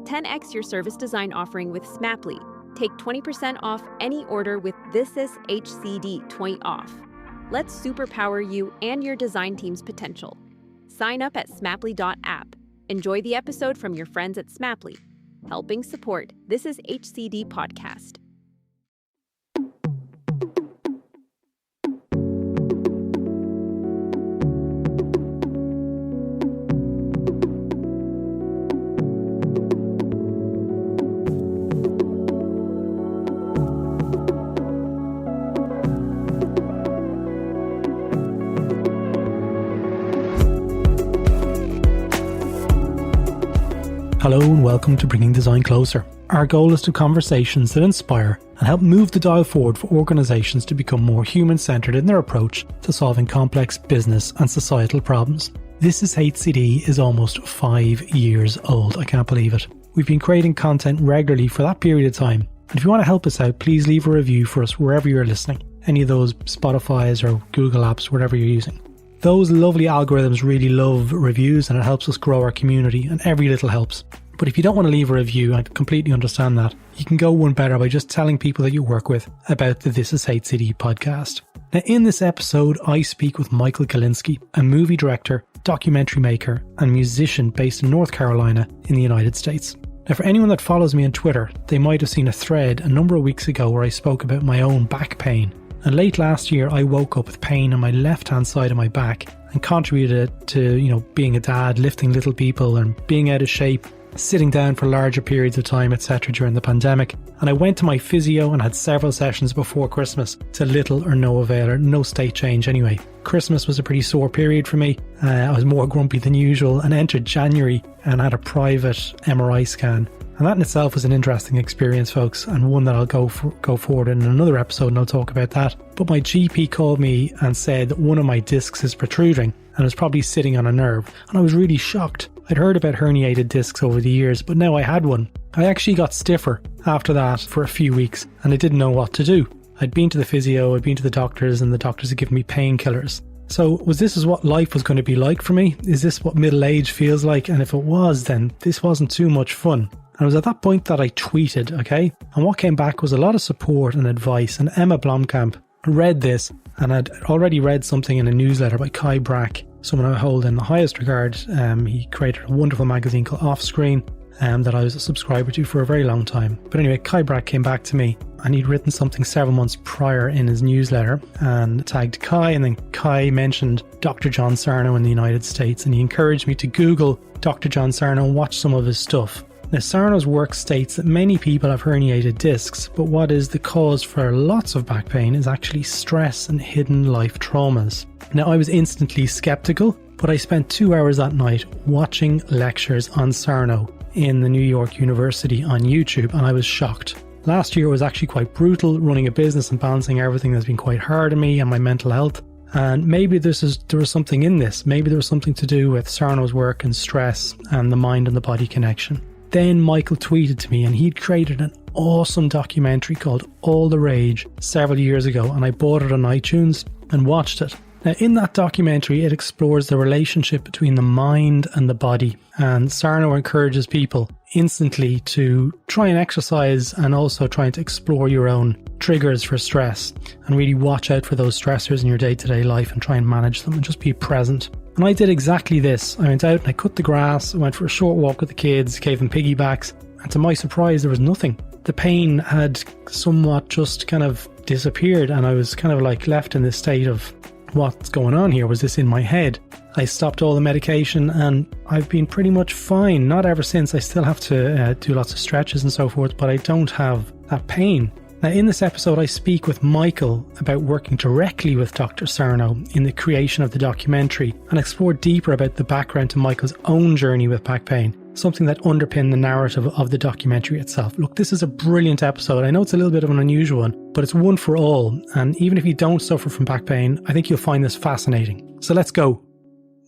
10x your service design offering with Smaply. Take 20% off any order with This Is HCD 20 off. Let's superpower you and your design team's potential. Sign up at smaply.app. Enjoy the episode from your friends at Smaply, helping support This Is HCD podcast. Hello and welcome to Bringing Design Closer. Our goal is to conversations that inspire and help move the dial forward for organisations to become more human-centred in their approach to solving complex business and societal problems. This Is HCD is almost 5 years old. I can't believe it. We've been creating content regularly for that period of time. And if you want to help us out, please leave a review for us wherever you're listening. Any of those Spotify's or Google apps, whatever you're using. Those lovely algorithms really love reviews and it helps us grow our community, and every little helps. But if you don't want to leave a review, I completely understand that. You can go one better by just telling people that you work with about the This Is HCD podcast. Now, in this episode, I speak with Michael Galinsky, a movie director, documentary maker, and musician based in North Carolina in the United States. Now, for anyone that follows me on Twitter, they might have seen a thread a number of weeks ago where I spoke about my own back pain. And late last year, I woke up with pain on my left-hand side of my back and contributed to, being a dad, lifting little people and being out of shape, sitting down for larger periods of time, etc. during the pandemic. And I went to my physio and had several sessions before Christmas to little or no avail, or no state change anyway. Christmas was a pretty sore period for me. I was more grumpy than usual and entered January and had a private MRI scan. And that in itself was an interesting experience, folks, and one that I'll go forward in another episode and I'll talk about that. But my GP called me and said that one of my discs is protruding and was probably sitting on a nerve. And I was really shocked. I'd heard about herniated discs over the years, but now I had one. I actually got stiffer after that for a few weeks and I didn't know what to do. I'd been to the physio, I'd been to the doctors, and the doctors had given me painkillers. So was this what life was going to be like for me? Is this what middle age feels like? And if it was, then this wasn't too much fun. And it was at that point that I tweeted, okay? And what came back was a lot of support and advice. And Emma Blomkamp read this and had already read something in a newsletter by Kai Brach, someone I hold in the highest regard. He created a wonderful magazine called Offscreen that I was a subscriber to for a very long time. But anyway, Kai Brach came back to me and he'd written something several months prior in his newsletter and tagged Kai. And then Kai mentioned Dr. John Sarno in the United States. And he encouraged me to Google Dr. John Sarno and watch some of his stuff. Now, Sarno's work states that many people have herniated discs, but what is the cause for lots of back pain is actually stress and hidden life traumas. Now, I was instantly skeptical, but I spent 2 hours that night watching lectures on Sarno in the New York University on YouTube, and I was shocked. Last year was actually quite brutal. Running a business and balancing everything has been quite hard on me and my mental health. And maybe there was something in this. Maybe there was something to do with Sarno's work and stress and the mind and the body connection. Then Michael tweeted to me and he'd created an awesome documentary called All the Rage several years ago, and I bought it on iTunes and watched it. Now, in that documentary, it explores the relationship between the mind and the body, and Sarno encourages people instantly to try and exercise and also trying to explore your own triggers for stress and really watch out for those stressors in your day-to-day life and try and manage them and just be present. And I did exactly this. I went out and I cut the grass, I went for a short walk with the kids, gave them piggybacks, and to my surprise there was nothing. The pain had somewhat just kind of disappeared and I was kind of like left in this state of what's going on here? Was this in my head? I stopped all the medication and I've been pretty much fine. Not ever since. I still have to do lots of stretches and so forth, but I don't have that pain. Now, in this episode, I speak with Michael about working directly with Dr. Sarno in the creation of the documentary and explore deeper about the background to Michael's own journey with back pain, something that underpinned the narrative of the documentary itself. Look, this is a brilliant episode. I know it's a little bit of an unusual one, but it's one for all. And even if you don't suffer from back pain, I think you'll find this fascinating. So let's go.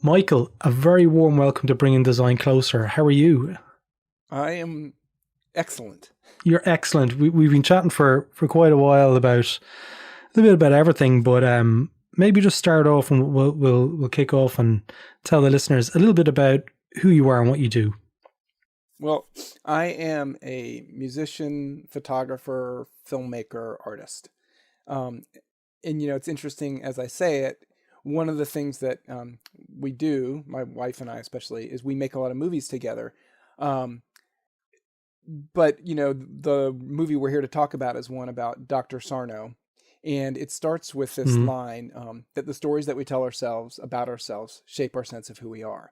Michael, a very warm welcome to Bringing Design Closer. How are you? I am excellent. You're excellent. We've been chatting for quite a while about a little bit about everything, but maybe just start off and we'll kick off and tell the listeners a little bit about who you are and what you do. Well, I am a musician, photographer, filmmaker, artist. Um, and, it's interesting as I say it, one of the things that we do, my wife and I especially, is we make a lot of movies together. Um, but, the movie we're here to talk about is one about Dr. Sarno. And it starts with this line that the stories that we tell ourselves about ourselves shape our sense of who we are.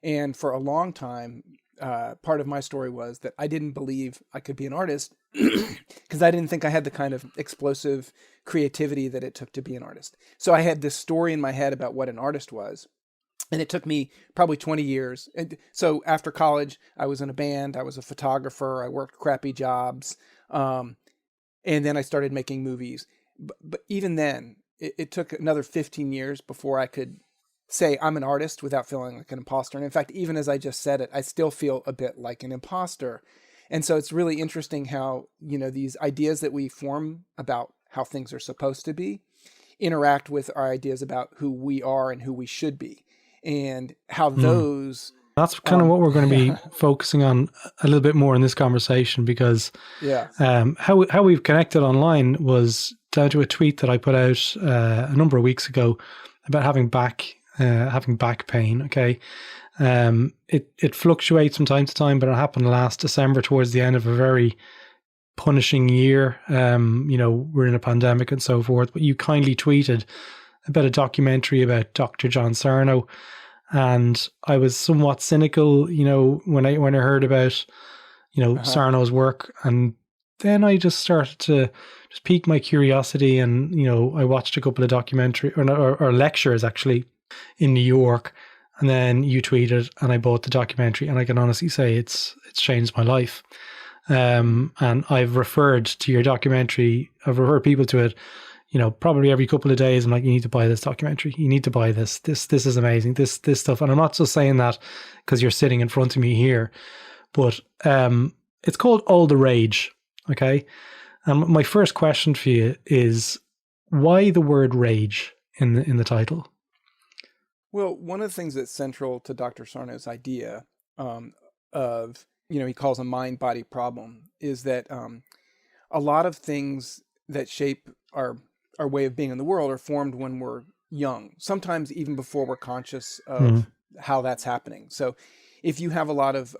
And for a long time, part of my story was that I didn't believe I could be an artist because I didn't think I had the kind of explosive creativity that it took to be an artist. So I had this story in my head about what an artist was. And it took me probably 20 years. And so after college, I was in a band, I was a photographer, I worked crappy jobs. And then I started making movies. But even then, it took another 15 years before I could say I'm an artist without feeling like an imposter. And in fact, even as I just said it, I still feel a bit like an imposter. And so it's really interesting how, these ideas that we form about how things are supposed to be interact with our ideas about who we are and who we should be, and how those... That's kind of what we're going to be focusing on a little bit more in this conversation, because how we've connected online was down to a tweet that I put out a number of weeks ago about having back pain. Okay, it fluctuates from time to time, but it happened last December towards the end of a very punishing year. We're in a pandemic and so forth. But you kindly tweeted about a documentary about Dr. John Sarno. And I was somewhat cynical, when I heard about, Sarno's work. And then I just started to just pique my curiosity. And, I watched a couple of documentary or lectures actually in New York. And then you tweeted and I bought the documentary. And I can honestly say it's changed my life. And I've referred to your documentary. I've referred people to it. Probably every couple of days, I'm like, you need to buy this documentary. You need to buy this. This is amazing. This stuff. And I'm not just saying that because you're sitting in front of me here, but it's called All the Rage. Okay. And my first question for you is, why the word rage in the title? Well, one of the things that's central to Dr. Sarno's idea of, he calls a mind-body problem, is that a lot of things that shape our way of being in the world are formed when we're young, sometimes even before we're conscious of how that's happening. So if you have a lot of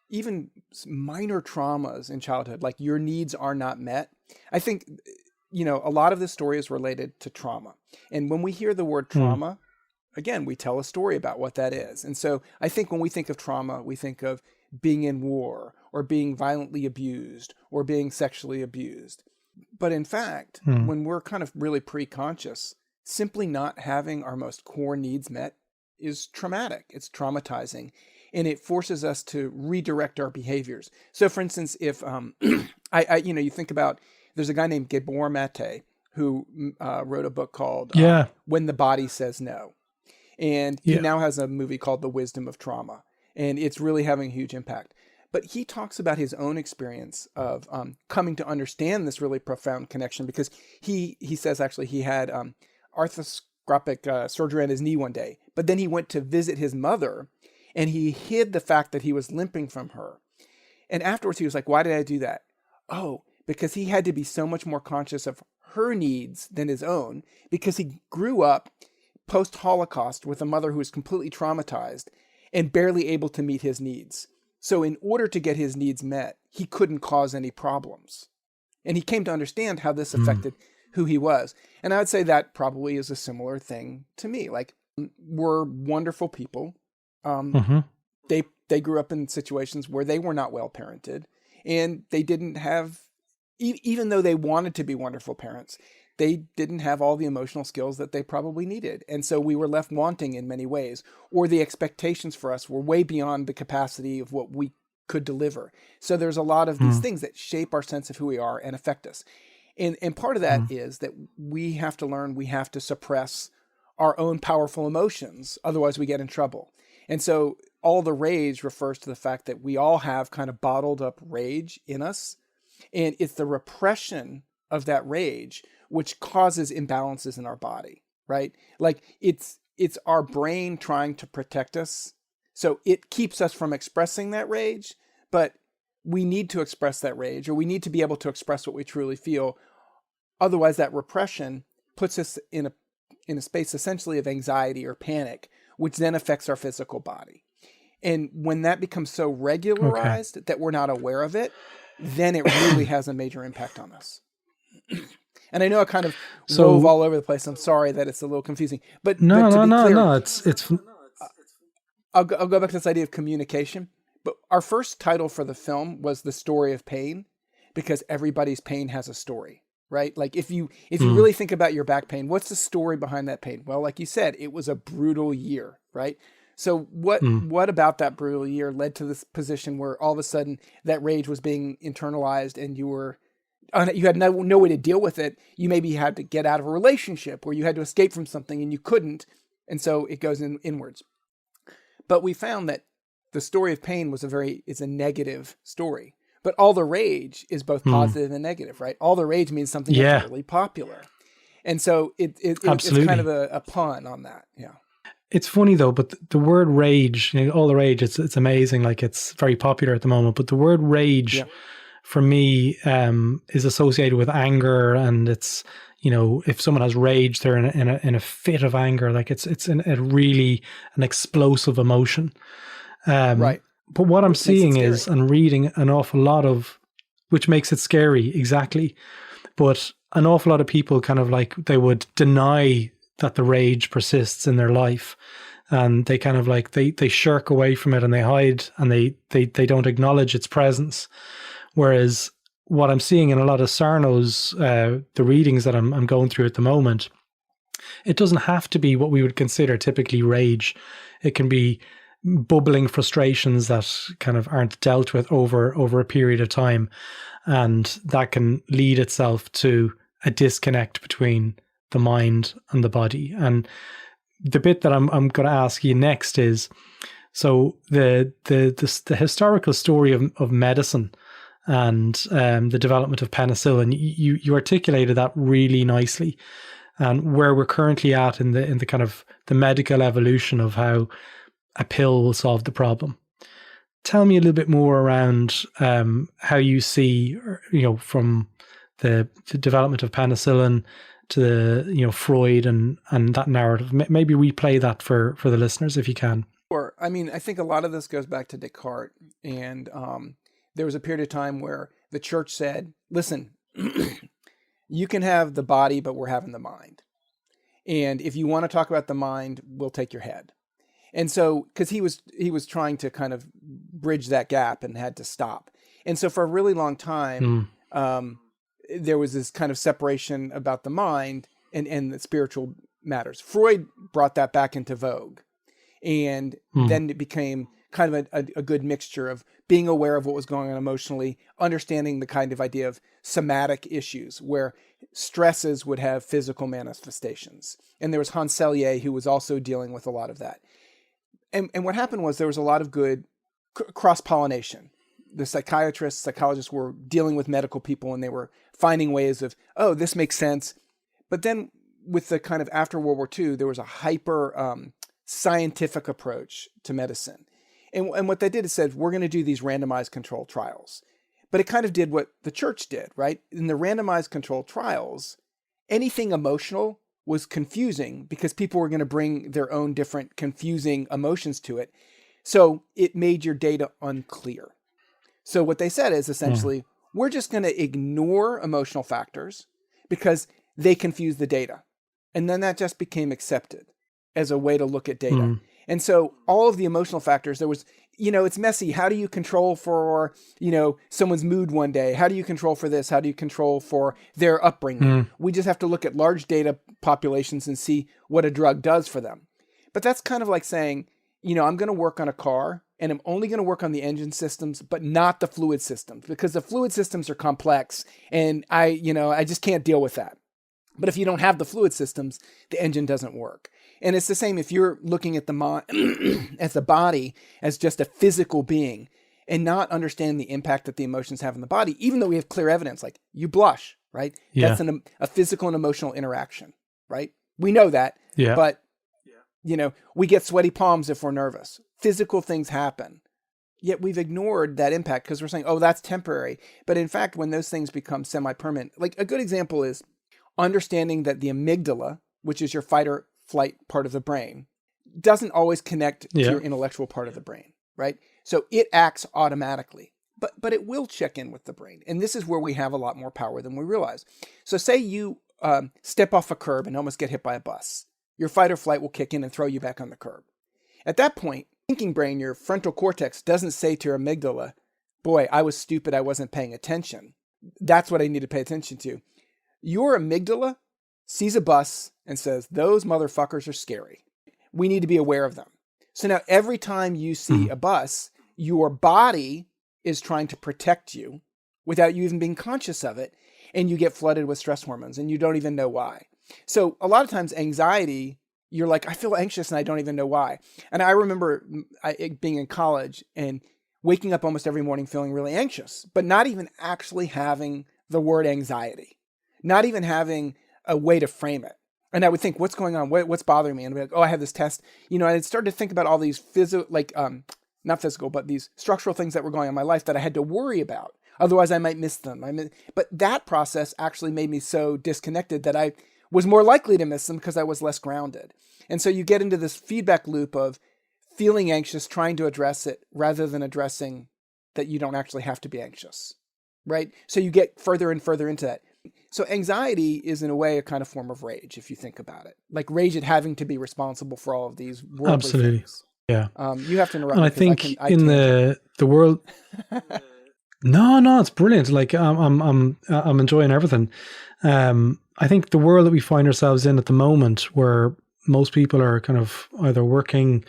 even minor traumas in childhood, like your needs are not met, I think, a lot of this story is related to trauma. And when we hear the word trauma, again, we tell a story about what that is. And so I think when we think of trauma, we think of being in war or being violently abused or being sexually abused. But in fact, when we're kind of really pre-conscious, simply not having our most core needs met is traumatic. It's traumatizing. And it forces us to redirect our behaviors. So for instance, if you think about, there's a guy named Gabor Mate who wrote a book called When the Body Says No. And he now has a movie called The Wisdom of Trauma. And it's really having a huge impact. But he talks about his own experience of coming to understand this really profound connection, because he says actually he had arthroscopic surgery on his knee one day, but then he went to visit his mother and he hid the fact that he was limping from her. And afterwards he was like, why did I do that? Oh, because he had to be so much more conscious of her needs than his own, because he grew up post-Holocaust with a mother who was completely traumatized and barely able to meet his needs. So in order to get his needs met, he couldn't cause any problems. And he came to understand how this affected who he was. And I would say that probably is a similar thing to me. Like, we're wonderful people. They grew up in situations where they were not well parented, and they didn't have, even though they wanted to be wonderful parents, they didn't have all the emotional skills that they probably needed. And so we were left wanting in many ways, or the expectations for us were way beyond the capacity of what we could deliver. So there's a lot of these things that shape our sense of who we are and affect us. And part of that is that we have to learn, we have to suppress our own powerful emotions. Otherwise we get in trouble. And so all the rage refers to the fact that we all have kind of bottled up rage in us. And it's the repression of that rage which causes imbalances in our body, right? Like it's our brain trying to protect us So it keeps us from expressing that rage, but we need to express that rage, or we need to be able to express what we truly feel. Otherwise, that repression puts us in a space essentially of anxiety or panic, which then affects our physical body. And when that becomes so regularized that we're not aware of it, then it really has a major impact on us. And I know I kind of wove all over the place. I'm sorry that it's a little confusing. But to be clear, it's I'll go back to this idea of communication. But our first title for the film was The Story of Pain, because everybody's pain has a story, right? Like if you really think about your back pain, what's the story behind that pain? Well, like you said, it was a brutal year, right? So what about that brutal year led to this position where all of a sudden that rage was being internalized and you had no way to deal with it? You maybe had to get out of a relationship, or you had to escape from something and you couldn't. And so it goes inwards. But we found that the story of pain is a negative story. But all the rage is both positive and negative, right? All the rage means something that's really popular. And so it's kind of a pun on that. Yeah. It's funny though, but the word rage, all the rage, it's amazing. Like it's very popular at the moment, but the word rage for me is associated with anger, and it's, if someone has rage, they're in a fit of anger. Like it's a really an explosive emotion. Right. But what I'm seeing is, and reading an awful lot of, which makes it scary, exactly. But an awful lot of people kind of like, they would deny that the rage persists in their life, and they kind of like, they shirk away from it and they hide, and they don't acknowledge its presence. Whereas what I'm seeing in a lot of Sarno's, the readings that I'm going through at the moment, it doesn't have to be what we would consider typically rage. It can be bubbling frustrations that kind of aren't dealt with over a period of time. And that can lead itself to a disconnect between the mind and the body. And the bit that I'm going to ask you next is, so the historical story of medicine and the development of penicillin, you articulated that really nicely, and where we're currently at in the kind of the medical evolution of how a pill will solve the problem. Tell me a little bit more around how you see, from the development of penicillin to Freud and that narrative. Maybe replay that for the listeners if you can. Sure. I mean, I think a lot of this goes back to Descartes, and there was a period of time where the church said, listen, you can have the body, but we're having the mind. And if you want to talk about the mind, we'll take your head. And so, because he was trying to kind of bridge that gap and had to stop. And so for a really long time, there was this kind of separation about the mind and the spiritual matters. Freud brought that back into vogue. And then it became kind of a good mixture of being aware of what was going on emotionally, understanding the kind of idea of somatic issues where stresses would have physical manifestations. And there was Hans Selye, who was also dealing with a lot of that. And what happened was there was a lot of good cross-pollination. The psychologists were dealing with medical people, and they were finding ways of, oh, this makes sense. But then with the kind of after World War II, there was a hyper scientific approach to medicine. And what they did is said, we're going to do these randomized controlled trials. But it kind of did what the church did, right? In the randomized controlled trials, anything emotional was confusing because people were going to bring their own different confusing emotions to it. So it made your data unclear. So what they said is essentially, we're just going to ignore emotional factors because they confuse the data. And then that just became accepted as a way to look at data. And so all of the emotional factors, there was, it's messy. How do you control for, someone's mood one day? How do you control for this? How do you control for their upbringing? We just have to look at large data populations and see what a drug does for them. But that's kind of like saying, I'm going to work on a car and I'm only going to work on the engine systems, but not the fluid systems, because the fluid systems are complex and I just can't deal with that. But if you don't have the fluid systems, the engine doesn't work. And it's the same if you're looking at the mind as the body as just a physical being and not understanding the impact that the emotions have on the body, even though we have clear evidence, like you blush, right? Yeah. That's a physical and emotional interaction, right? We know that, but We get sweaty palms if we're nervous. Physical things happen. Yet we've ignored that impact because we're saying, oh, that's temporary. But in fact, when those things become semi-permanent, like a good example is understanding that the amygdala, which is your fight or flight part of the brain, doesn't always connect to your intellectual part of the brain, right? So it acts automatically, but it will check in with the brain. And this is where we have a lot more power than we realize. So say you step off a curb and almost get hit by a bus. Your fight or flight will kick in and throw you back on the curb. At that point, thinking brain, your frontal cortex, doesn't say to your amygdala, boy, I was stupid, I wasn't paying attention. That's what I need to pay attention to. Your amygdala sees a bus and says, those motherfuckers are scary. We need to be aware of them. So now every time you see a bus, your body is trying to protect you without you even being conscious of it. And you get flooded with stress hormones and you don't even know why. So a lot of times anxiety, you're like, I feel anxious and I don't even know why. And I remember being in college and waking up almost every morning feeling really anxious, but not even actually having the word anxiety, not even having a way to frame it. And I would think, what's going on? What's bothering me? And I'd be like, oh, I have this test. I'd started to think about all these not physical, but these structural things that were going on in my life that I had to worry about. Otherwise I might miss them. But that process actually made me so disconnected that I was more likely to miss them because I was less grounded. And so you get into this feedback loop of feeling anxious, trying to address it rather than addressing that you don't actually have to be anxious, right? So you get further and further into that. So anxiety is in a way a kind of form of rage, if you think about it. Like rage at having to be responsible for all of these worldly things. Yeah. You have to interrupt. And I think in the world, no, it's brilliant. Like I'm enjoying everything. I think the world that we find ourselves in at the moment, where most people are kind of either working,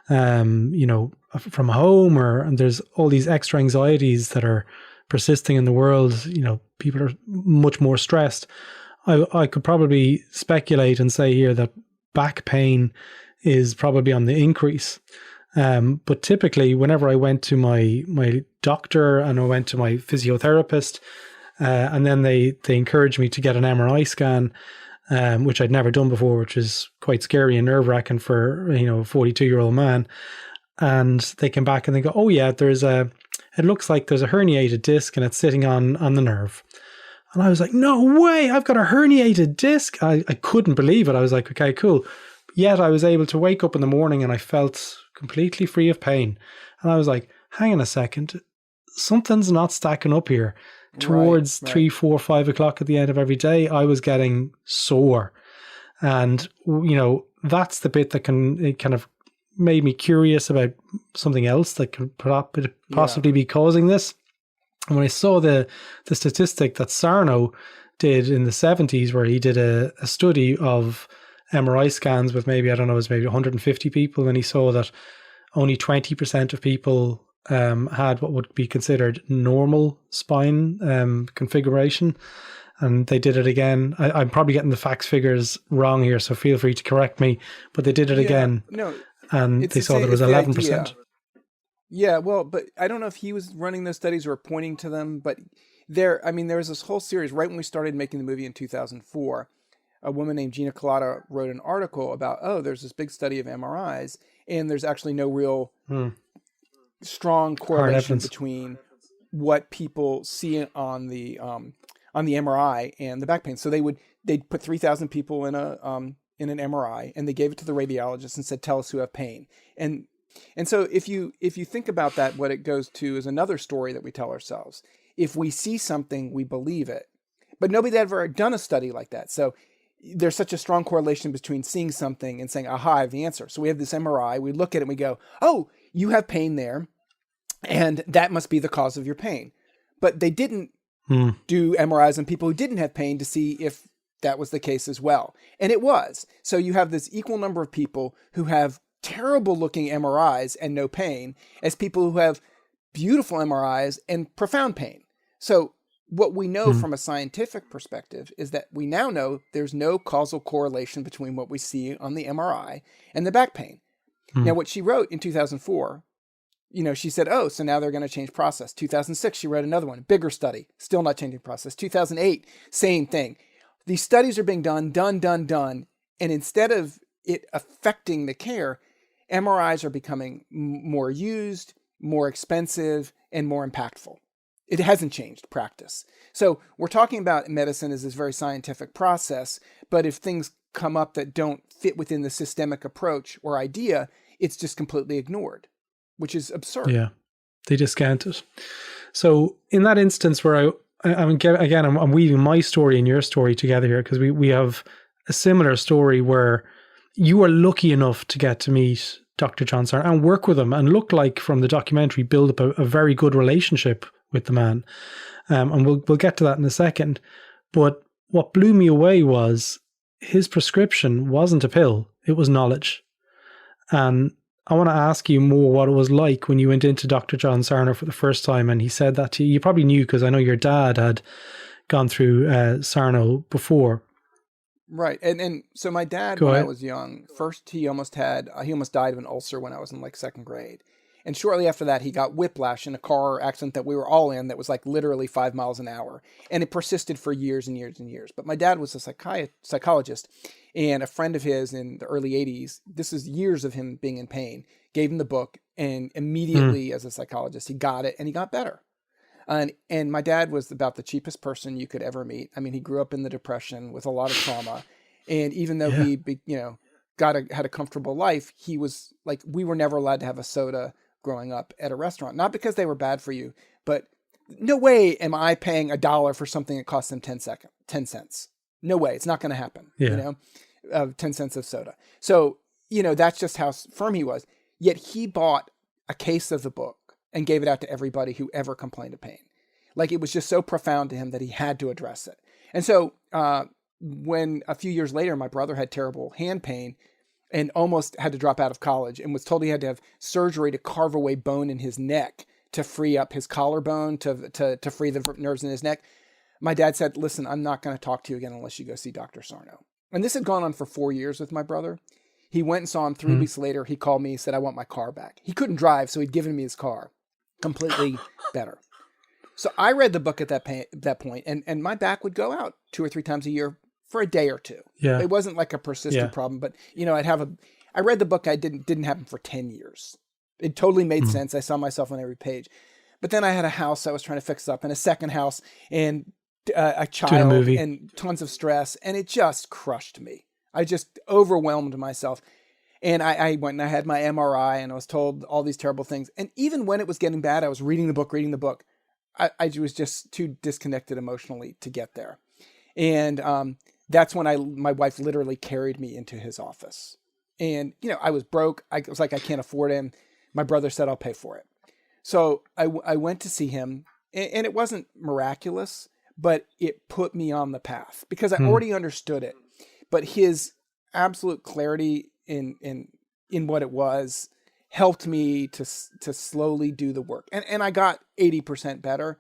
from home, and there's all these extra anxieties that are persisting in the world. People are much more stressed. I could probably speculate and say here that back pain is probably on the increase. But typically, whenever I went to my doctor and I went to my physiotherapist, and then they encouraged me to get an MRI scan, which I'd never done before, which is quite scary and nerve-wracking for a 42-year-old man. And they came back and they go, oh yeah, it looks like there's a herniated disc and it's sitting on the nerve. And I was like, no way, I've got a herniated disc. I couldn't believe it. I was like, okay, cool. Yet I was able to wake up in the morning and I felt completely free of pain. And I was like, hang on a second, something's not stacking up here. Towards 3, 4, 5 o'clock at the end of every day, I was getting sore. And, that's the bit that it kind of made me curious about something else that could possibly be causing this. And when I saw the statistic that Sarno did in the 70s, where he did a study of MRI scans with maybe 150 people, and he saw that only 20% of people had what would be considered normal spine configuration. And they did it again. I'm probably getting the facts figures wrong here, so feel free to correct me. But they did it again. No, and they saw there was 11%. Yeah, well, but I don't know if he was running those studies or pointing to them. But there was this whole series right when we started making the movie in 2004. A woman named Gina Colada wrote an article about, there's this big study of MRIs, and there's actually no real strong correlation between what people see on the MRI and the back pain. So they'd put 3,000 people in an MRI, and they gave it to the radiologist and said, tell us who have pain. And so if you think about that, what it goes to is another story that we tell ourselves. If we see something, we believe it. But nobody had ever done a study like that. So there's such a strong correlation between seeing something and saying, aha, I have the answer. So we have this MRI, we look at it and we go, oh, you have pain there, and that must be the cause of your pain. But they didn't do MRIs on people who didn't have pain to see if that was the case as well. And it was. So you have this equal number of people who have terrible looking MRIs and no pain as people who have beautiful MRIs and profound pain. So what we know from a scientific perspective is that we now know there's no causal correlation between what we see on the MRI and the back pain. Now, what she wrote in 2004, she said, so now they're going to change process. 2006, she wrote another one, bigger study, still not changing process. 2008, same thing. These studies are being done. And instead of it affecting the care, MRIs are becoming more used, more expensive, and more impactful. It hasn't changed practice. So we're talking about medicine as this very scientific process, but if things come up that don't fit within the systemic approach or idea, it's just completely ignored, which is absurd. Yeah, they discount it. So in that instance where I'm weaving my story and your story together here, because we have a similar story where you were lucky enough to get to meet Dr. John Sarno and work with him, and look like from the documentary build up a very good relationship with the man. And we'll get to that in a second. But what blew me away was his prescription wasn't a pill, it was knowledge. And I want to ask you more what it was like when you went into Dr. John Sarno for the first time and he said that to you. You probably knew because I know your dad had gone through Sarno before. Right. And so my dad, when I was young, first he almost died of an ulcer when I was in like second grade. And shortly after that, he got whiplash in a car accident that we were all in that was like literally 5 miles an hour. And it persisted for years and years and years. But my dad was a psychologist, and a friend of his in the early 80s, this is years of him being in pain, gave him the book, and immediately as a psychologist, he got it and he got better. And my dad was about the cheapest person you could ever meet. I mean, he grew up in the Depression with a lot of trauma. And even though he, had a comfortable life, he was like, we were never allowed to have a soda growing up at a restaurant, not because they were bad for you, but no way am I paying $1 for something that costs them 10 cents. No way. It's not going to happen, 10 cents of soda. So, that's just how firm he was. Yet he bought a case of the book and gave it out to everybody who ever complained of pain. Like, it was just so profound to him that he had to address it. And so, when a few years later, my brother had terrible hand pain and almost had to drop out of college and was told he had to have surgery to carve away bone in his neck to free up his collarbone, to free the nerves in his neck. My dad said, listen, I'm not going to talk to you again unless you go see Dr. Sarno. And this had gone on for 4 years with my brother. He went and saw him 3 weeks later. He called me, he said, I want my car back. He couldn't drive, so he'd given me his car. Completely better. So I read the book at that point, and my back would go out 2 or 3 times a year for a day or two. Yeah. It wasn't like a persistent problem, but I read the book. I didn't happen for 10 years. It totally made sense. I saw myself on every page. But then I had a house I was trying to fix up, and a second house, and a child, and tons of stress, and it just crushed me. I just overwhelmed myself. And I went and I had my MRI, and I was told all these terrible things. And even when it was getting bad, I was reading the book. I was just too disconnected emotionally to get there. And that's when my wife literally carried me into his office. And, I was broke. I was like, I can't afford him. My brother said, I'll pay for it. So I went to see him, and it wasn't miraculous, but it put me on the path because I already understood it. But his absolute clarity in what it was helped me to slowly do the work. And I got 80% better.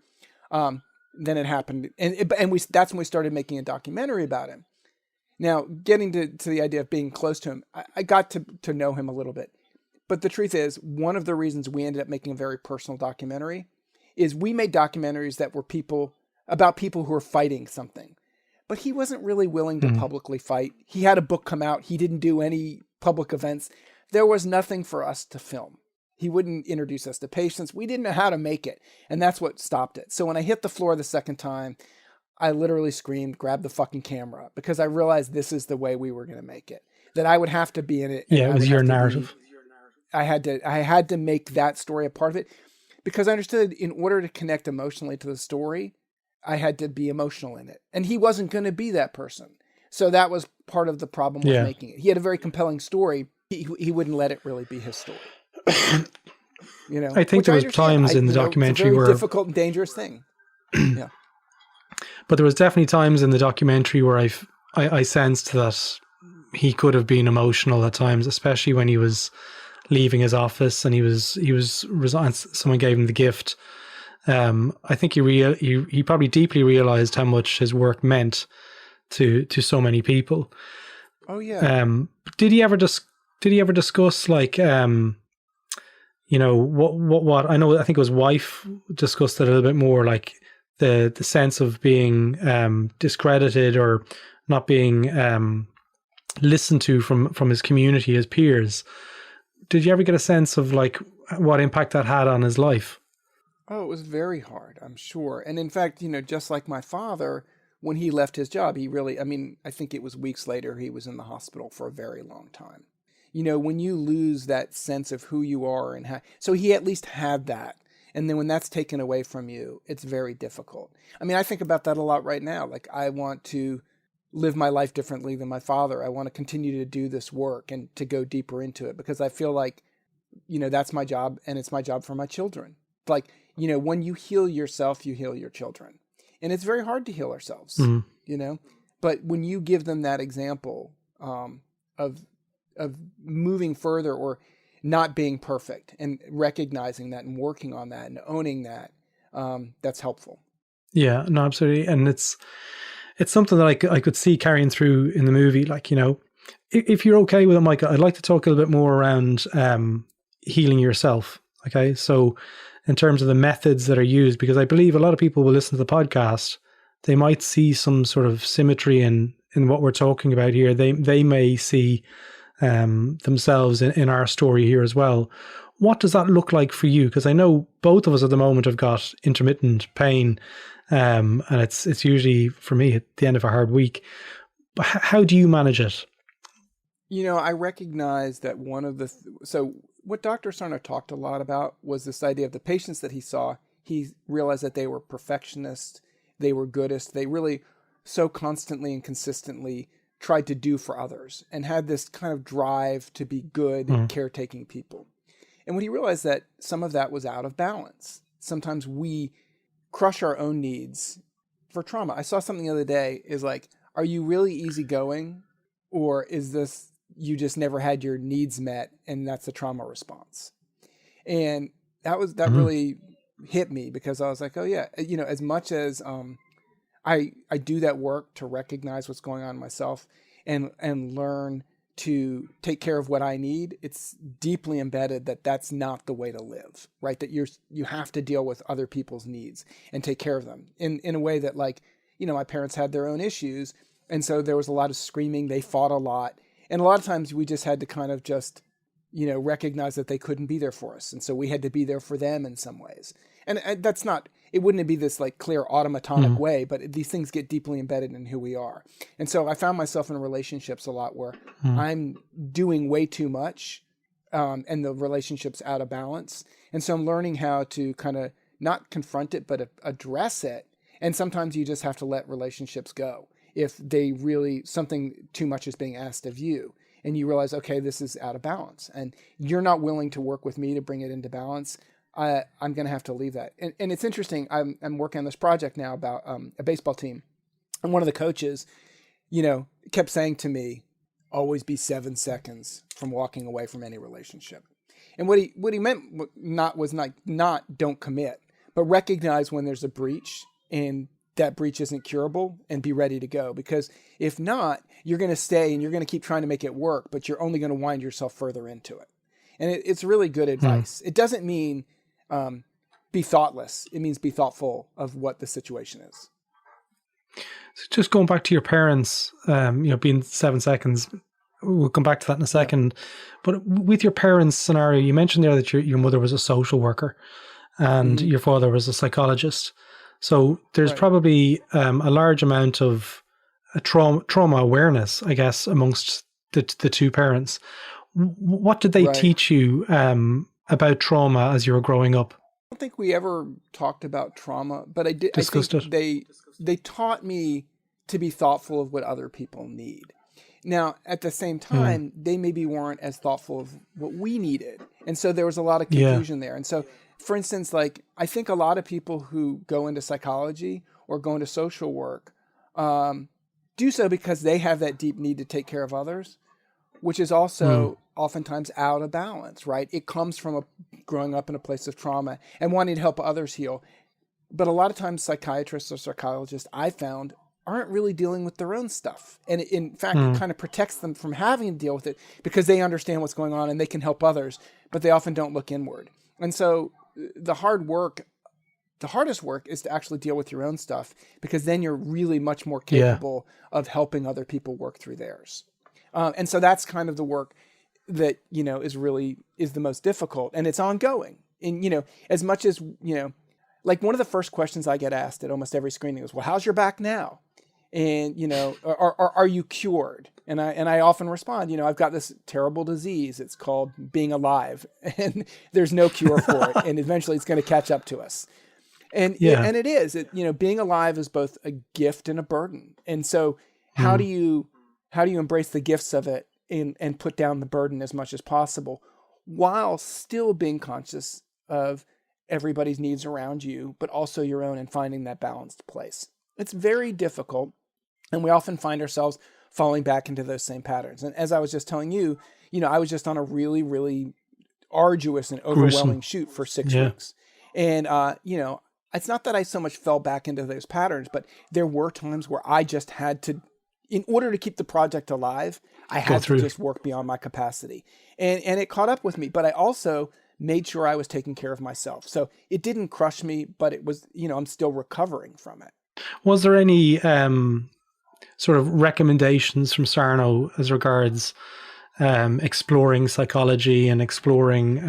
Then it happened. That's when we started making a documentary about him. Now, getting to the idea of being close to him, I got to know him a little bit. But the truth is, one of the reasons we ended up making a very personal documentary is we made documentaries that were about people who were fighting something. But he wasn't really willing to publicly fight. He had a book come out. He didn't do any public events. There was nothing for us to film. He wouldn't introduce us to patients. We didn't know how to make it. And that's what stopped it. So when I hit the floor the second time, I literally screamed, grab the fucking camera, because I realized this is the way we were going to make it. That I would have to be in it. Yeah, it was your narrative. I had to make that story a part of it, because I understood in order to connect emotionally to the story, I had to be emotional in it. And he wasn't going to be that person. So that was part of the problem with making it. He had a very compelling story. He wouldn't let it really be his story. I think there was times in the documentary it's a very where difficult and dangerous thing. Yeah. But there was definitely times in the documentary where I sensed that he could have been emotional at times, especially when he was leaving his office and he was resigned. Someone gave him the gift. I think he probably deeply realized how much his work meant to so many people. Oh yeah. Did he ever discuss like what I think his wife discussed it a little bit more, like the sense of being discredited or not being listened to from his community, his peers. Did you ever get a sense of like what impact that had on his life? Oh, it was very hard, I'm sure. And in fact, just like my father, when he left his job, he really, I think it was weeks later, he was in the hospital for a very long time. When you lose that sense of who you are and how, so he at least had that. And then when that's taken away from you, it's very difficult. I think about that a lot right now. Like, I want to live my life differently than my father. I want to continue to do this work and to go deeper into it because I feel like, that's my job and it's my job for my children. Like, when you heal yourself, you heal your children. And it's very hard to heal ourselves, but when you give them that example of moving further or not being perfect and recognizing that and working on that and owning that, that's helpful. Yeah, no, absolutely. And it's something that I could see carrying through in the movie. Like, if you're okay with it, Mike, I'd like to talk a little bit more around healing yourself. Okay. So in terms of the methods that are used, because I believe a lot of people will listen to the podcast, they might see some sort of symmetry in what we're talking about here. They may see themselves in our story here as well. What does that look like for you? Because I know both of us at the moment have got intermittent pain, and it's usually for me at the end of a hard week. But how do you manage it? I recognize that one of the so what Dr. Sarno talked a lot about was this idea of the patients that he saw. He realized that they were perfectionists, they were goodists, they really so constantly and consistently tried to do for others and had this kind of drive to be good caretaking people. And when he realized that some of that was out of balance, sometimes we crush our own needs for trauma. I saw something the other day is like, are you really easygoing, or is this you just never had your needs met and that's a trauma response? And that really hit me because I was like, oh yeah, as much as I do that work to recognize what's going on in myself and learn to take care of what I need, it's deeply embedded that that's not the way to live, right? That you have to deal with other people's needs and take care of them in a way that, like, my parents had their own issues. And so there was a lot of screaming. They fought a lot. And a lot of times we just had to kind of just, recognize that they couldn't be there for us. And so we had to be there for them in some ways. And that's not, it wouldn't be this like clear automatonic way, but these things get deeply embedded in who we are. And so I found myself in relationships a lot where I'm doing way too much, and the relationship's out of balance. And so I'm learning how to kind of not confront it, but address it. And sometimes you just have to let relationships go if they really, something too much is being asked of you. And you realize, okay, this is out of balance. And you're not willing to work with me to bring it into balance. I'm going to have to leave that. And it's interesting. I'm working on this project now about a baseball team. And one of the coaches, kept saying to me, always be 7 seconds from walking away from any relationship. And what he meant was not don't commit, but recognize when there's a breach and that breach isn't curable and be ready to go. Because if not, you're going to stay and you're going to keep trying to make it work, but you're only going to wind yourself further into it. And it's really good advice. It doesn't mean be thoughtless. It means be thoughtful of what the situation is. So just going back to your parents, being 7 seconds, we'll come back to that in a second. Yeah. But with your parents' scenario, you mentioned there that your mother was a social worker and your father was a psychologist. So there's probably a large amount of trauma awareness, I guess, amongst the two parents. What did they teach you about trauma as you were growing up? I don't think we ever talked about trauma, but I did. Discussed it. They taught me to be thoughtful of what other people need. Now, at the same time, they maybe weren't as thoughtful of what we needed. And so there was a lot of confusion there. And so, for instance, like, I think a lot of people who go into psychology or go into social work do so because they have that deep need to take care of others, which is also oftentimes out of balance, right? It comes from growing up in a place of trauma and wanting to help others heal. But a lot of times psychiatrists or psychologists, I found, aren't really dealing with their own stuff. And in fact, it kind of protects them from having to deal with it because they understand what's going on and they can help others, but they often don't look inward. And so the hardest work is to actually deal with your own stuff, because then you're really much more capable of helping other people work through theirs. And so that's kind of the work that, is the most difficult, and it's ongoing. And, as much as, like one of the first questions I get asked at almost every screening is, well, how's your back now? And, are you cured? And I often respond, I've got this terrible disease. It's called being alive, and there's no cure for it. And eventually it's going to catch up to us. And it is, being alive is both a gift and a burden. And so how do you embrace the gifts of it and put down the burden as much as possible while still being conscious of everybody's needs around you, but also your own, and finding that balanced place? It's very difficult. And we often find ourselves falling back into those same patterns. And as I was just telling you, I was just on a really, really arduous and overwhelming shoot for 6 weeks. And, it's not that I so much fell back into those patterns, but there were times where I just had to, in order to keep the project alive, I had to just work beyond my capacity. And it caught up with me, but I also made sure I was taking care of myself. So it didn't crush me, but it was, I'm still recovering from it. Was there any sort of recommendations from Sarno as regards exploring psychology and exploring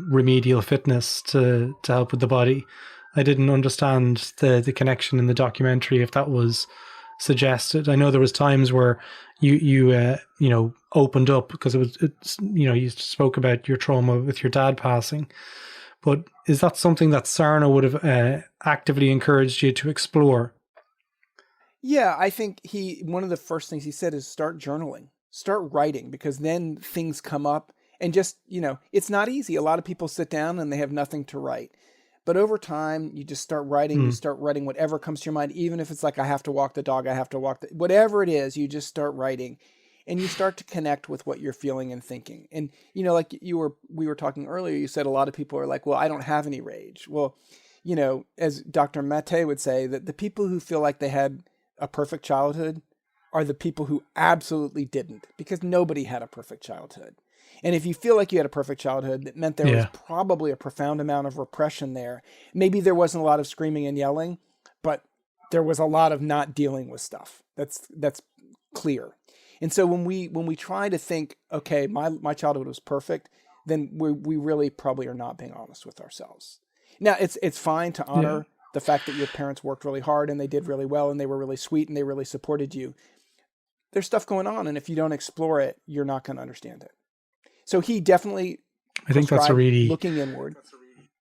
remedial fitness to help with the body? I didn't understand the connection in the documentary, if that was suggested. I know there was times where you opened up because you spoke about your trauma with your dad passing. But is that something that Sarno would have actively encouraged you to explore? Yeah, I think one of the first things he said is start journaling, start writing, because then things come up, and just, it's not easy. A lot of people sit down and they have nothing to write. But over time, you just start writing, you start writing whatever comes to your mind, even if it's like, I have to walk the dog, whatever it is, you just start writing, and you start to connect with what you're feeling and thinking. And, like we were talking earlier, you said a lot of people are like, well, I don't have any rage. Well, as Dr. Mate would say, that the people who feel like they had a perfect childhood are the people who absolutely didn't, because nobody had a perfect childhood. And if you feel like you had a perfect childhood, that meant there was probably a profound amount of repression there. Maybe there wasn't a lot of screaming and yelling, but there was a lot of not dealing with stuff. That's clear. And so when we try to think, okay, my childhood was perfect, then we really probably are not being honest with ourselves. Now, it's fine to honor the fact that your parents worked really hard and they did really well and they were really sweet and they really supported you. There's stuff going on, and if you don't explore it, you're not going to understand it. So he definitely, I think that's a really looking inward.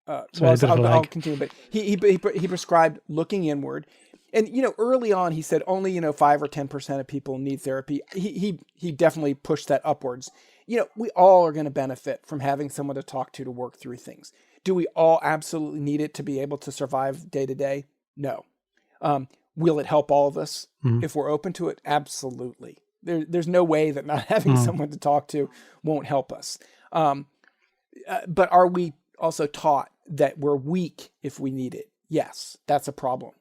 I'll continue, but he prescribed looking inward, and early on he said only 5 or 10% of people need therapy. He definitely pushed that upwards. We all are going to benefit from having someone to talk to work through things. Do we all absolutely need it to be able to survive day to day? No. Will it help all of us if we're open to it? Absolutely. There's no way that not having someone to talk to won't help us. But are we also taught that we're weak if we need it? Yes, that's a problem.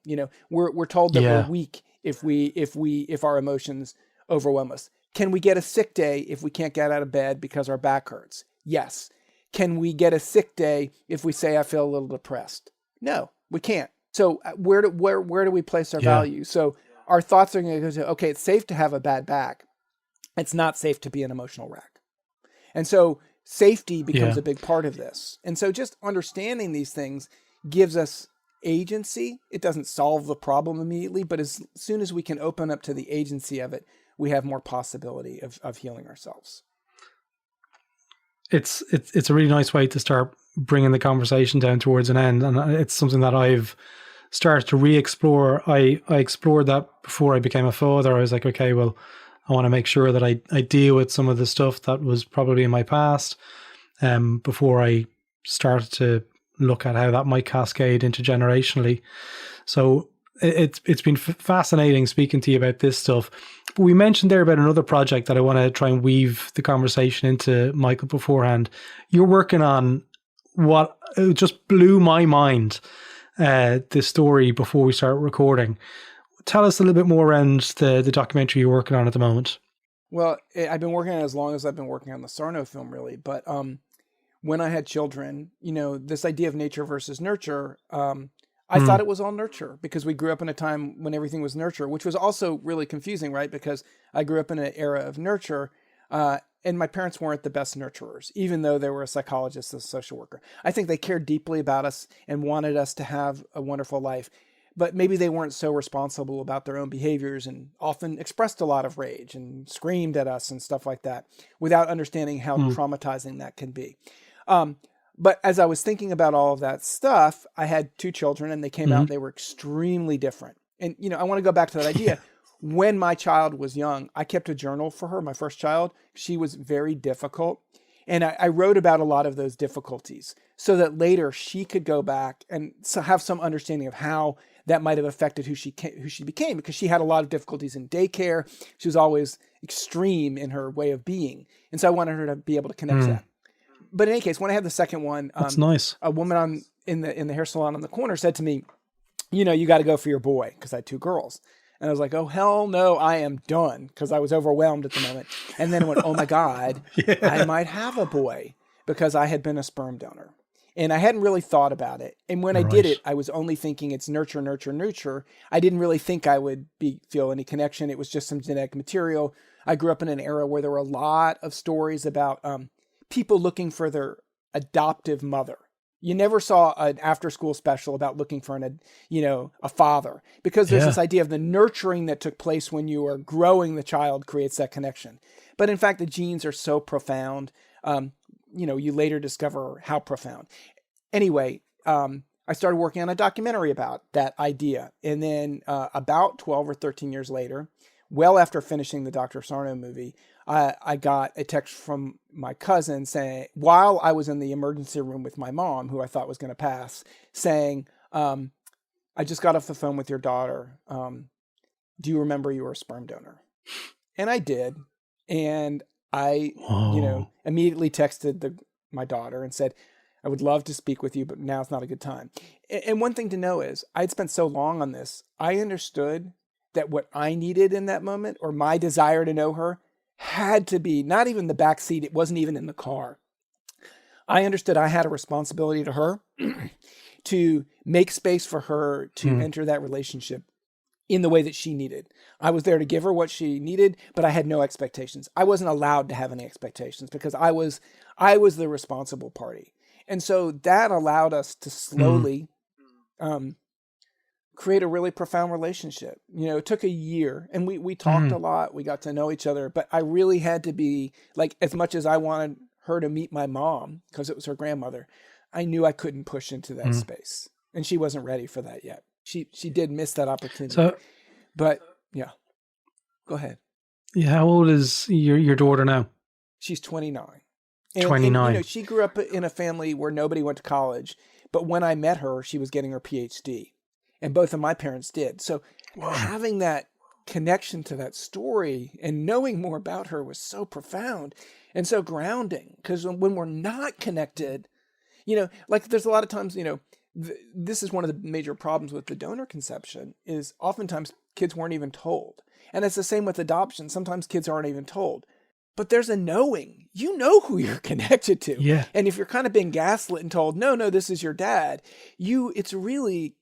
We're told that we're weak if our emotions overwhelm us. Can we get a sick day if we can't get out of bed because our back hurts? Yes. Can we get a sick day if we say I feel a little depressed? No, we can't. So where do we place our value? So our thoughts are going to go to, okay, it's safe to have a bad back. It's not safe to be an emotional wreck. And so safety becomes a big part of this. And so just understanding these things gives us agency. It doesn't solve the problem immediately, but as soon as we can open up to the agency of it, we have more possibility of healing ourselves. It's a really nice way to start bringing the conversation down towards an end. And it's something that I've started to re-explore. I explored that before I became a father. I was like, okay, well, I want to make sure that I deal with some of the stuff that was probably in my past before I started to look at how that might cascade intergenerationally. So it's been fascinating speaking to you about this stuff. But we mentioned there about another project that I want to try and weave the conversation into, Michael, beforehand. You're working on what just blew my mind, the story before we start recording. Tell us a little bit more around the documentary you're working on at the moment. Well, I've been working on it as long as I've been working on the Sarno film, really. But when I had children, this idea of nature versus nurture, I thought it was all nurture because we grew up in a time when everything was nurture, which was also really confusing, right? Because I grew up in an era of nurture, and my parents weren't the best nurturers, even though they were a psychologist and a social worker. I think they cared deeply about us and wanted us to have a wonderful life, but maybe they weren't so responsible about their own behaviors and often expressed a lot of rage and screamed at us and stuff like that without understanding how traumatizing that can be. But as I was thinking about all of that stuff, I had 2 children and they came out, they were extremely different. And, I want to go back to that idea. When my child was young, I kept a journal for her, my first child. She was very difficult. And I wrote about a lot of those difficulties so that later she could go back and have some understanding of how that might have affected who she became, because she had a lot of difficulties in daycare. She was always extreme in her way of being. And so I wanted her to be able to connect that. But in any case, when I had the second one, that's nice. A woman in the hair salon on the corner said to me, you got to go for your boy, because I had 2 girls. And I was like, oh, hell no, I am done, because I was overwhelmed at the moment. And then I went, oh my God, I might have a boy, because I had been a sperm donor. And I hadn't really thought about it. And when I did it, I was only thinking it's nurture, nurture, nurture. I didn't really think I would feel any connection. It was just some genetic material. I grew up in an era where there were a lot of stories about people looking for their adoptive mother. You never saw an after-school special about looking for a father, because there's this idea of the nurturing that took place when you are growing the child creates that connection. But in fact, the genes are so profound. You later discover how profound. Anyway, I started working on a documentary about that idea. And then about 12 or 13 years later, well after finishing the Dr. Sarno movie, I got a text from my cousin saying, while I was in the emergency room with my mom, who I thought was going to pass, saying, I just got off the phone with your daughter. Do you remember you were a sperm donor? And I did. And I, immediately texted my daughter and said, I would love to speak with you, but now's not a good time. And one thing to know is I'd spent so long on this. I understood that what I needed in that moment, or my desire to know her, had to be not even the back seat. It wasn't even in the car. I understood I had a responsibility to her to make space for her to enter that relationship in the way that she needed. I was there to give her what she needed, but I had no expectations. I wasn't allowed to have any expectations because I was the responsible party. And so that allowed us to slowly create a really profound relationship. It took a year, and we talked a lot. We got to know each other, but I really had to be, like, as much as I wanted her to meet my mom because it was her grandmother, I knew I couldn't push into that space, and she wasn't ready for that yet. She did miss that opportunity. So, but yeah, go ahead. Yeah, how old is your daughter now? She's 29. 29. And, she grew up in a family where nobody went to college, but when I met her, she was getting her PhD. And both of my parents did. So having that connection to that story and knowing more about her was so profound and so grounding. Because when we're not connected, there's a lot of times, this is one of the major problems with the donor conception is oftentimes kids weren't even told. And it's the same with adoption. Sometimes kids aren't even told. But there's a knowing. You know who you're connected to. Yeah. And if you're kind of being gaslit and told, no, this is your dad, it's really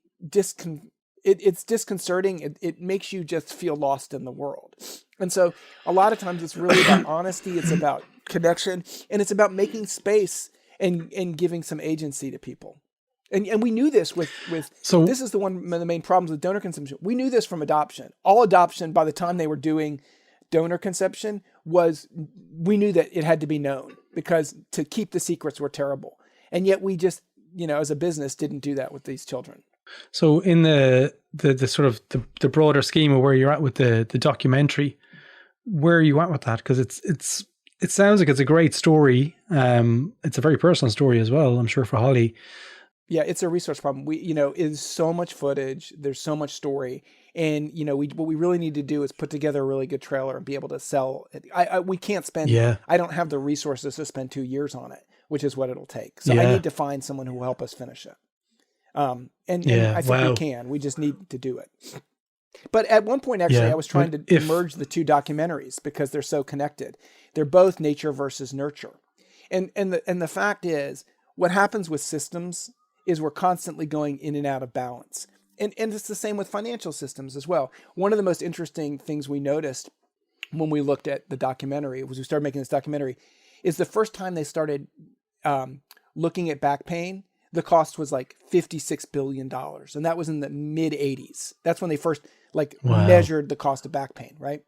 it's disconcerting. It makes you just feel lost in the world. And so a lot of times it's really about honesty. It's about connection, and it's about making space and giving some agency to people. And we knew this with so this is one of the main problems with donor conception. We knew this from adoption. All adoption, by the time they were doing donor conception, we knew that it had to be known because to keep the secrets were terrible. And yet we just, as a business, didn't do that with these children. So in the sort of the broader scheme of where you're at with the documentary, where are you at with that? Because it sounds like it's a great story. It's a very personal story as well, I'm sure, for Holly. Yeah, it's a resource problem. It's so much footage. There's so much story. And, what we really need to do is put together a really good trailer and be able to sell it. We can't spend, I don't have the resources to spend 2 years on it, which is what it'll take. So I need to find someone who will help us finish it. And I think we can. We just need to do it. But at one point, actually, I was trying to merge the 2 documentaries because they're so connected. They're both nature versus nurture. And the fact is, what happens with systems is we're constantly going in and out of balance. And it's the same with financial systems as well. One of the most interesting things we noticed when we looked at the documentary, was we started making this documentary, is the first time they started looking at back pain, the cost was like $56 billion. And that was in the mid 80s. That's when they first measured the cost of back pain, right?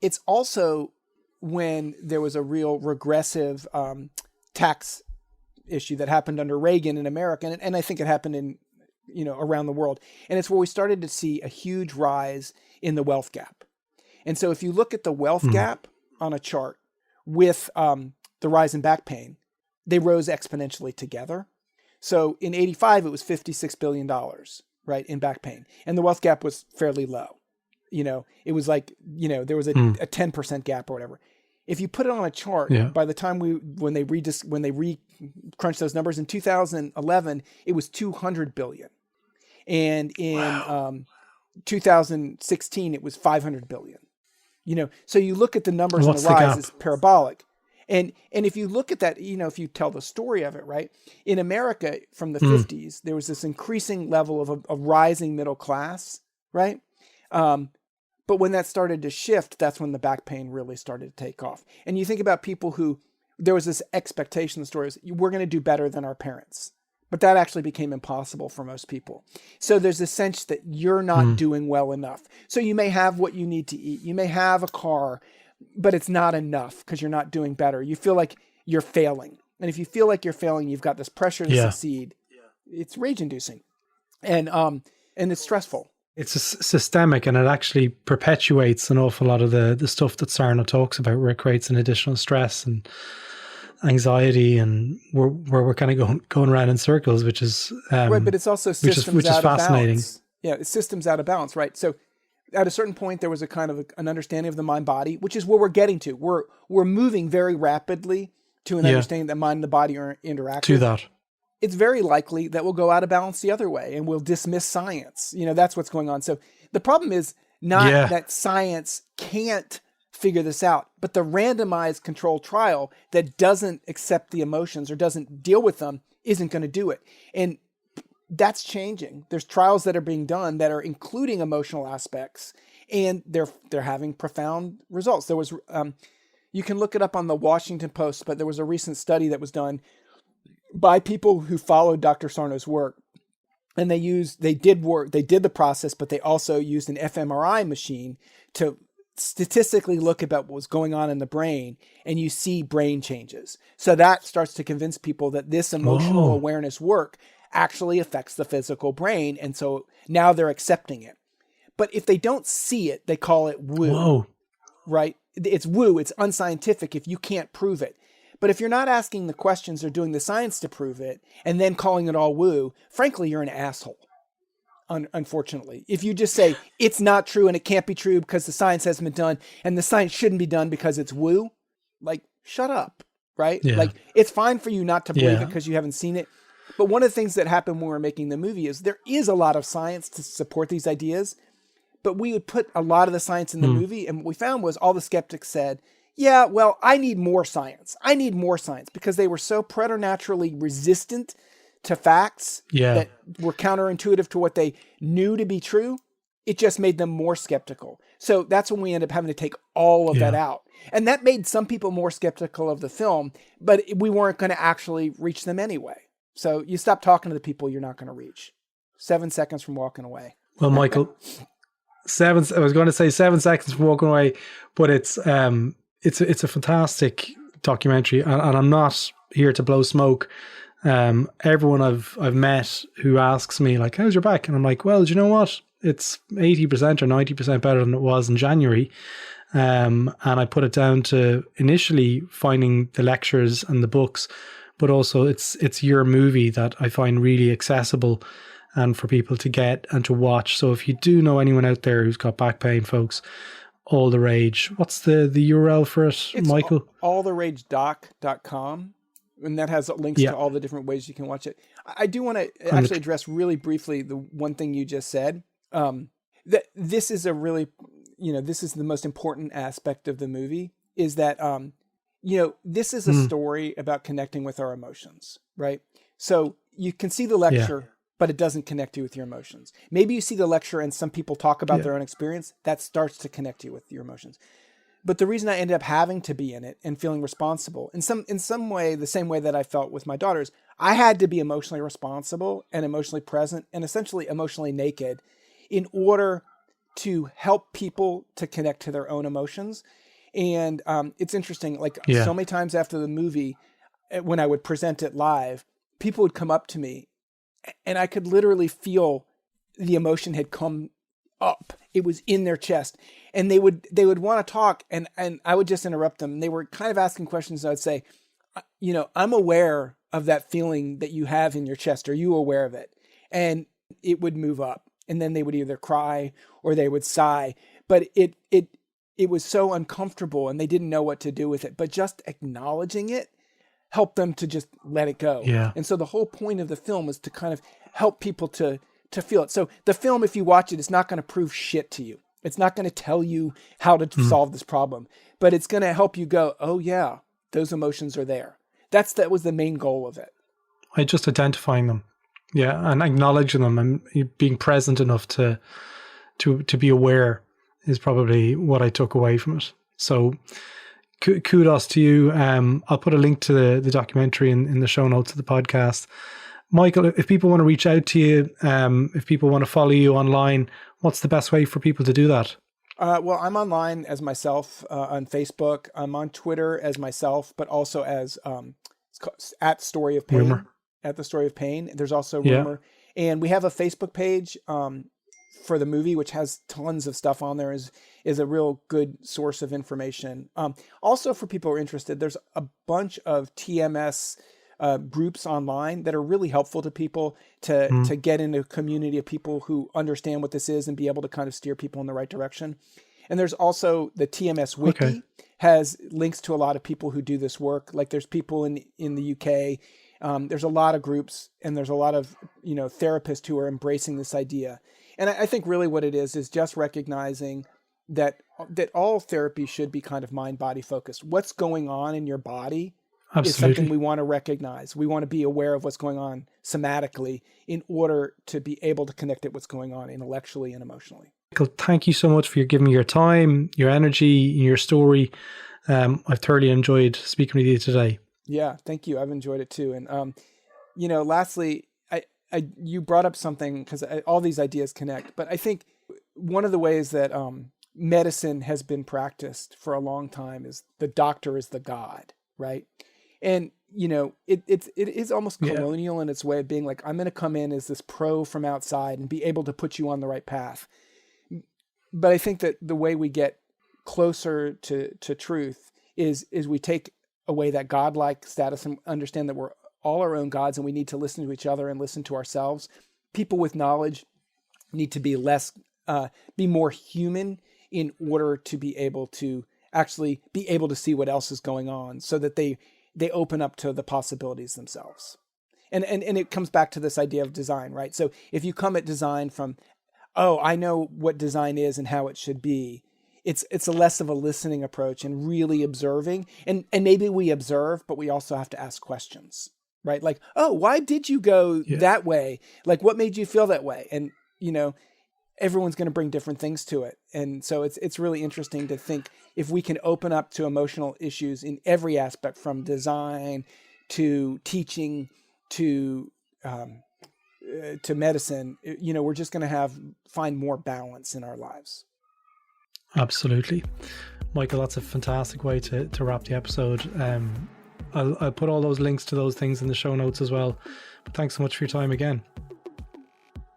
It's also when there was a real regressive tax issue that happened under Reagan in America. And I think it happened in, around the world. And it's where we started to see a huge rise in the wealth gap. And so if you look at the wealth gap on a chart with the rise in back pain, they rose exponentially together. So in 85, it was $56 billion, right, in back pain. And the wealth gap was fairly low. It was like, there was a 10% gap or whatever. If you put it on a chart, by the time when they crunched those numbers in 2011, it was 200 billion. And in 2016, it was 500 billion. So you look at the numbers and the rise is parabolic. And if you look at that, if you tell the story of it, right, in America from the 50s, there was this increasing level of a rising middle class, right? But when that started to shift, that's when the back pain really started to take off. And you think about people who, there was this expectation, the story was, we're going to do better than our parents. But that actually became impossible for most people. So there's a sense that you're not doing well enough. So you may have what you need to eat. You may have a car, but it's not enough because you're not doing better. You feel like you're failing. And if you feel like you're failing, you've got this pressure to succeed. It's rage-inducing. And it's stressful. It's systemic, and it actually perpetuates an awful lot of the stuff that Sarno talks about, where it creates an additional stress and anxiety, and where we're kind of going around in circles, which is right. But it's also systems out of fascinating. Balance. Yeah, it's systems out of balance, right? So at a certain point, there was a kind of an understanding of the mind-body, which is where we're getting to. We're moving very rapidly to an understanding that mind and the body are interactive. To that. It's very likely that we'll go out of balance the other way and we'll dismiss science. That's what's going on. So the problem is not that science can't figure this out, but the randomized controlled trial that doesn't accept the emotions or doesn't deal with them isn't going to do it. And that's changing. There's trials that are being done that are including emotional aspects, and they're having profound results. There was, you can look it up on the Washington Post, but there was a recent study that was done by people who followed Dr. Sarno's work, and they did the process, but they also used an fMRI machine to statistically look about what was going on in the brain, and you see brain changes. So that starts to convince people that this emotional awareness work actually affects the physical brain, and so now they're accepting it. But if they don't see it, they call it woo, right? It's woo, it's unscientific if you can't prove it. But if you're not asking the questions or doing the science to prove it, and then calling it all woo, frankly, you're an asshole, unfortunately. If you just say, it's not true and it can't be true because the science hasn't been done, and the science shouldn't be done because it's woo, shut up, right? Yeah. It's fine for you not to believe it because you haven't seen it. But one of the things that happened when we were making the movie is there is a lot of science to support these ideas, but we would put a lot of the science in the movie, and what we found was all the skeptics said, yeah, well, I need more science. I need more science, because they were so preternaturally resistant to facts that were counterintuitive to what they knew to be true. It just made them more skeptical. So that's when we ended up having to take all of that out. And that made some people more skeptical of the film, but we weren't going to actually reach them anyway. So you stop talking to the people you're not going to reach. 7 seconds from walking away. Well, Michael, I was going to say 7 seconds from walking away, but it's a fantastic documentary, and I'm not here to blow smoke. Everyone I've met who asks me, how's your back? And I'm like, well, do you know what? It's 80% or 90% better than it was in January. And I put it down to initially finding the lectures and the books, but also it's your movie that I find really accessible and for people to get and to watch. So if you do know anyone out there who's got back pain, folks, All the Rage. What's the URL for it, it's Michael? alltheragedoc.com, and that has links to all the different ways you can watch it. I do want to actually address really briefly the one thing you just said. That this is this is the most important aspect of the movie, is that this is a story about connecting with our emotions, right? So you can see the lecture, but it doesn't connect you with your emotions. Maybe you see the lecture and some people talk about their own experience. That starts to connect you with your emotions. But the reason I ended up having to be in it and feeling responsible in some way, the same way that I felt with my daughters, I had to be emotionally responsible and emotionally present and essentially emotionally naked in order to help people to connect to their own emotions. And it's interesting, like so many times after the movie, when I would present it live, people would come up to me and I could literally feel the emotion had come up. It was in their chest, and they would want to talk, and I would just interrupt them. They were kind of asking questions. And I would say, I'm aware of that feeling that you have in your chest. Are you aware of it? And it would move up, and then they would either cry or they would sigh. But it was so uncomfortable, and they didn't know what to do with it. But just acknowledging it helped them to just let it go. Yeah. And so the whole point of the film is to kind of help people to feel it. So the film, if you watch it, it's not going to prove shit to you. It's not going to tell you how to solve this problem, but it's going to help you go, oh yeah, those emotions are there. That was the main goal of it. Just identifying them. Yeah. And acknowledging them and being present enough to be aware is probably what I took away from it. So kudos to you. I'll put a link to the documentary in the show notes of the podcast. Michael, if people want to reach out to you, if people want to follow you online, what's the best way for people to do that? Well, I'm online as myself on Facebook. I'm on Twitter as myself, but also as it's called, at Story of Pain. Rumor. At the Story of Pain. There's also Rumor. And we have a Facebook page for the movie, which has tons of stuff on there, is a real good source of information. Also, for people who are interested, there's a bunch of TMS groups online that are really helpful to people to get into a community of people who understand what this is and be able to kind of steer people in the right direction. And there's also the TMS Wiki has links to a lot of people who do this work. Like there's people in the UK. There's a lot of groups, and there's a lot of therapists who are embracing this idea. And I think really what it is just recognizing that all therapy should be kind of mind-body focused. What's going on in your body is something we want to recognize. We want to be aware of what's going on somatically in order to be able to connect it what's going on intellectually and emotionally. Michael, thank you so much for giving me your time, your energy, your story. I've thoroughly enjoyed speaking with you today. Yeah, thank you. I've enjoyed it too. And, lastly, you brought up something because all these ideas connect, but I think one of the ways that medicine has been practiced for a long time is the doctor is the God, right? And, it is almost colonial in its way of being like, I'm going to come in as this pro from outside and be able to put you on the right path. But I think that the way we get closer to truth is we take away that godlike status and understand that we're all our own gods and we need to listen to each other and listen to ourselves. People with knowledge need to be be more human in order to be able to actually be able to see what else is going on so that they open up to the possibilities themselves. And it comes back to this idea of design, right? So if you come at design from, I know what design is and how it should be, it's a less of a listening approach and really observing. And maybe we observe, but we also have to ask questions, right? Like, why did you go that way? Like, what made you feel that way? And, everyone's going to bring different things to it. And so it's really interesting to think if we can open up to emotional issues in every aspect, from design to teaching to medicine, we're just going to find more balance in our lives. Absolutely. Michael, that's a fantastic way to wrap the episode. I'll put all those links to those things in the show notes as well. But thanks so much for your time again.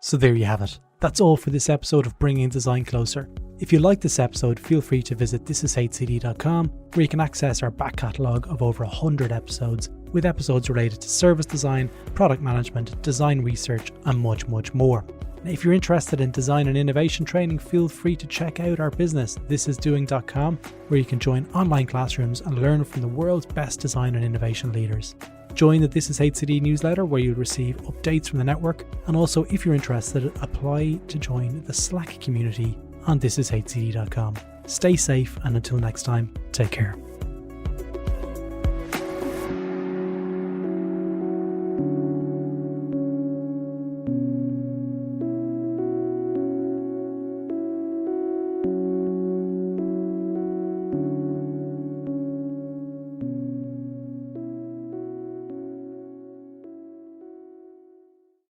So there you have it. That's all for this episode of Bringing Design Closer. If you like this episode, feel free to visit thisishcd.com, where you can access our back catalogue of over 100 episodes, with episodes related to service design, product management, design research, and much, much more. Now, if you're interested in design and innovation training, feel free to check out our business, thisisdoing.com, where you can join online classrooms and learn from the world's best design and innovation leaders. Join the This Is HCD newsletter, where you'll receive updates from the network, and also, if you're interested, apply to join the Slack community on thisishcd.com. Stay safe, and until next time, take care.